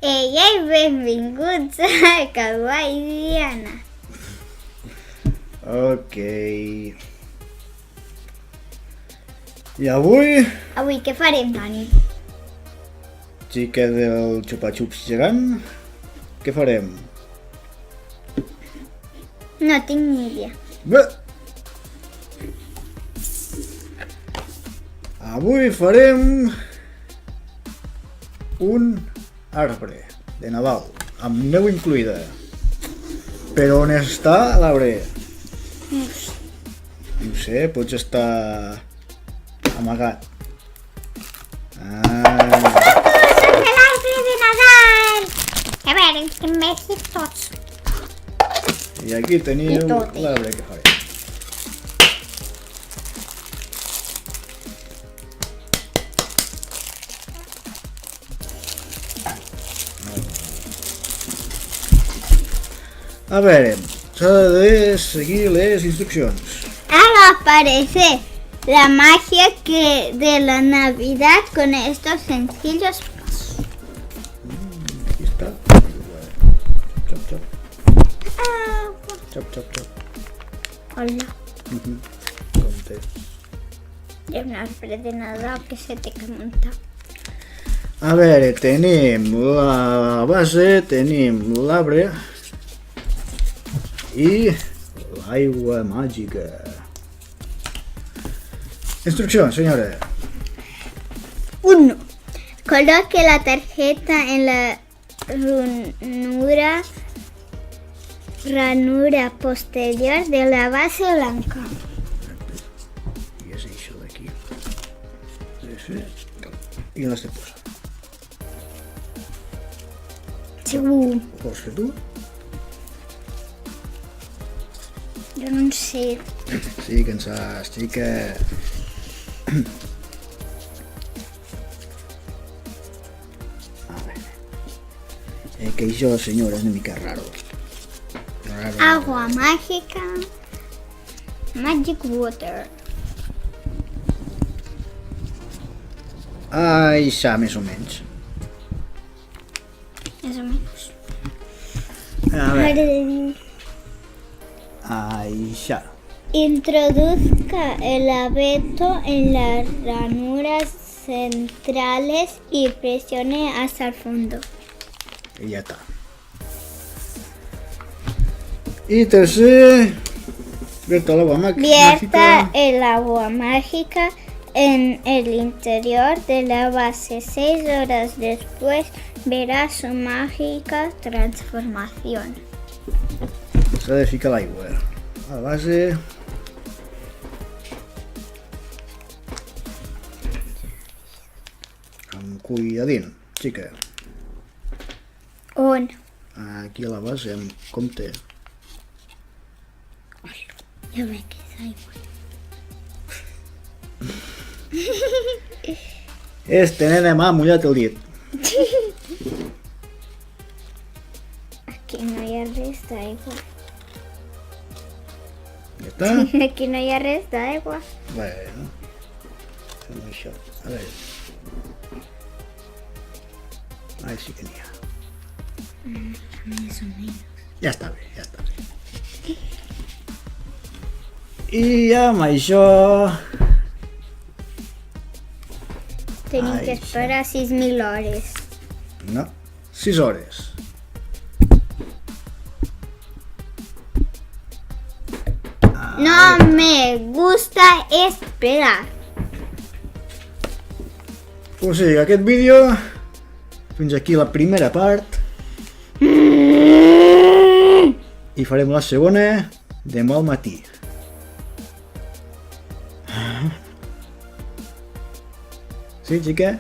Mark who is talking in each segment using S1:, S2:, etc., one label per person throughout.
S1: I benvinguts a Kawaii Diana.
S2: Ok. I avui,
S1: Avui què farem, Dani?
S2: xica del xupa-xups gegant, què farem?
S1: No tinc ni idea.
S2: Bé! Avui farem un arbre de Nadal, amb neu incluïda. Però on està l'arbre?
S1: No ho sé.
S2: No ho sé, potser està amagat.
S1: Som de l'arbre de Nadal! A veure, que em vegi tots.
S2: I aquí teniu
S1: I tot.
S2: l'arbre que farem. A veure, s'ha de seguir les instruccions.
S1: Ahora aparece la magia de la Navidad con estos sencillos pasos.
S2: Aquí està. Xop, xop, xop, xop, xop.
S1: Hola,
S2: Compte.
S1: hi ha un arbre de Nadal que se té que muntar.
S2: A veure, tenim la base, tenim l'arbre i l'aigua màgica. Instruccions, senyora.
S1: 1. Coloque la tarjeta en la ranura posterior de la base blanca.
S2: I és això d'aquí. I l'has de posar.
S1: Segur.
S2: Ho vols fer tu?
S1: Jo no en sé.
S2: Sí que en saps, xica. A veure. Que això, senyora, és una mica raro.
S1: Agua mágica. Magic water.
S2: Això, més o menys.
S1: Más o menos.
S2: A veure.
S1: Madre de Dios.
S2: Això.
S1: Introduzca el abeto en las ranuras centrales y presione hasta el fondo.
S2: I ja està. I tercer, vierta l'agua
S1: Vierta el agua mágica en el interior de la base. 6 horas después verá su mágica transformación.
S2: S'ha de ficar l'aigua a la base. Amb cuidadín, xica.
S1: On?
S2: Aquí a la base, amb compte.
S1: Ja veig que és aigua.
S2: Nena m'ha mullat el dit.
S1: Aquí no hi ha res d'aigua.
S2: Ja està?
S1: Aquí no hi ha res d'aigua.
S2: Bueno, fem això. A veure. Ara sí que n'hi ha.
S1: Més o menys.
S2: Ja està bé, ja està bé. I amb això...
S1: Tenim que
S2: Ai,
S1: esperar 6.000 hores.
S2: No, 6 hores.
S1: No me gusta esperar.
S2: O sigui, aquest vídeo, fins aquí la primera part. I farem la segona demà al matí. Sí, xica?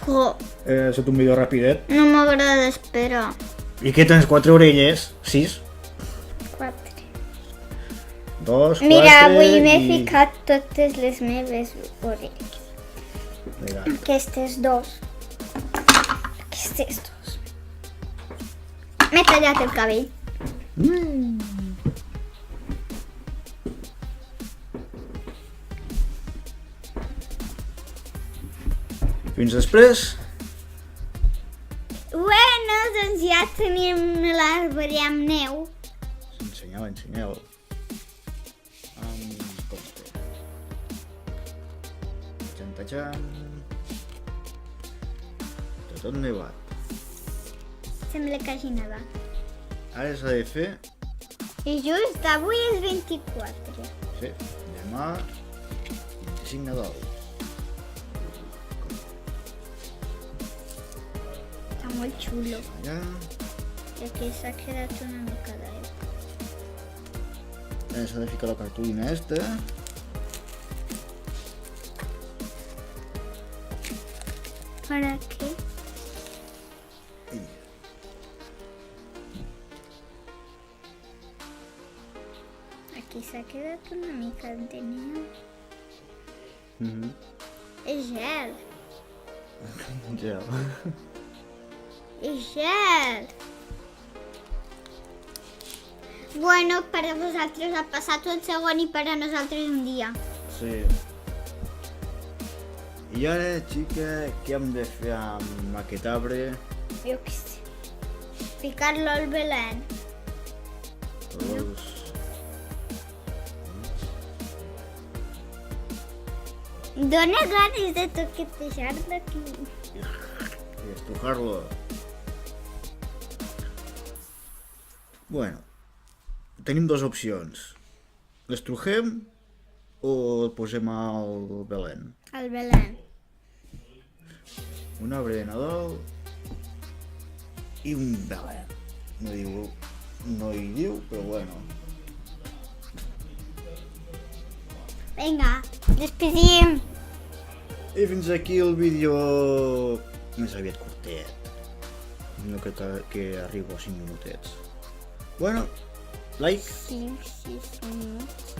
S1: Jo,
S2: Ha estat un vídeo rapidet.
S1: no m'agrada esperar.
S2: I què tens? 4 orelles? 6?
S1: 4.
S2: 2, 4
S1: Mira, avui m'he
S2: i...
S1: ficat totes les meves orelles.
S2: Vinga.
S1: Aquestes 2. Aquestes 2. M'he tallat el cabell.
S2: Fins després.
S1: doncs ja tenim l'arbre amb neu.
S2: Ensenyeu. Compte. Xan. Tot nevat.
S1: Sembla que hagi nevat.
S2: Ara s'ha de fer...
S1: I just avui és 24.
S2: Sí, demà 25 Nadal.
S1: Està molt xulo.
S2: Allà...
S1: I aquí s'ha quedat una mica d'aigua.
S2: Ara s'ha de ficar la cartolina esta.
S1: ¿Para qué? Aquí s'ha quedat una mica de neu. És gel.
S2: Gel.
S1: És gel. Bueno, per a vosaltres ha passat un segon i per a nosaltres un dia.
S2: Sí. I ara, xica, què hem de fer amb aquest arbre?
S1: Jo què sé. Ficar-lo al Belén.
S2: Doncs...
S1: Dóna ganes de toquetejar-lo aquí.
S2: I estrujar-lo. Bueno, tenim dues opcions. L'estrugem o el posem al Belén?
S1: Al Belén.
S2: Un arbre de Nadal i un Belén. No hi diu, però bueno.
S1: Vinga, despedim.
S2: I fins aquí el vídeo més aviat curtet. No que arribo a 5 minutets. Bueno, like.
S1: 5-6 minuts.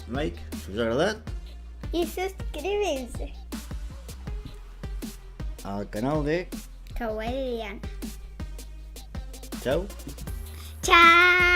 S2: Like, si us ha agradat.
S1: I suscribir-se.
S2: Al canal de...
S1: Que ho he dit.
S2: Ciao.
S1: Ciao.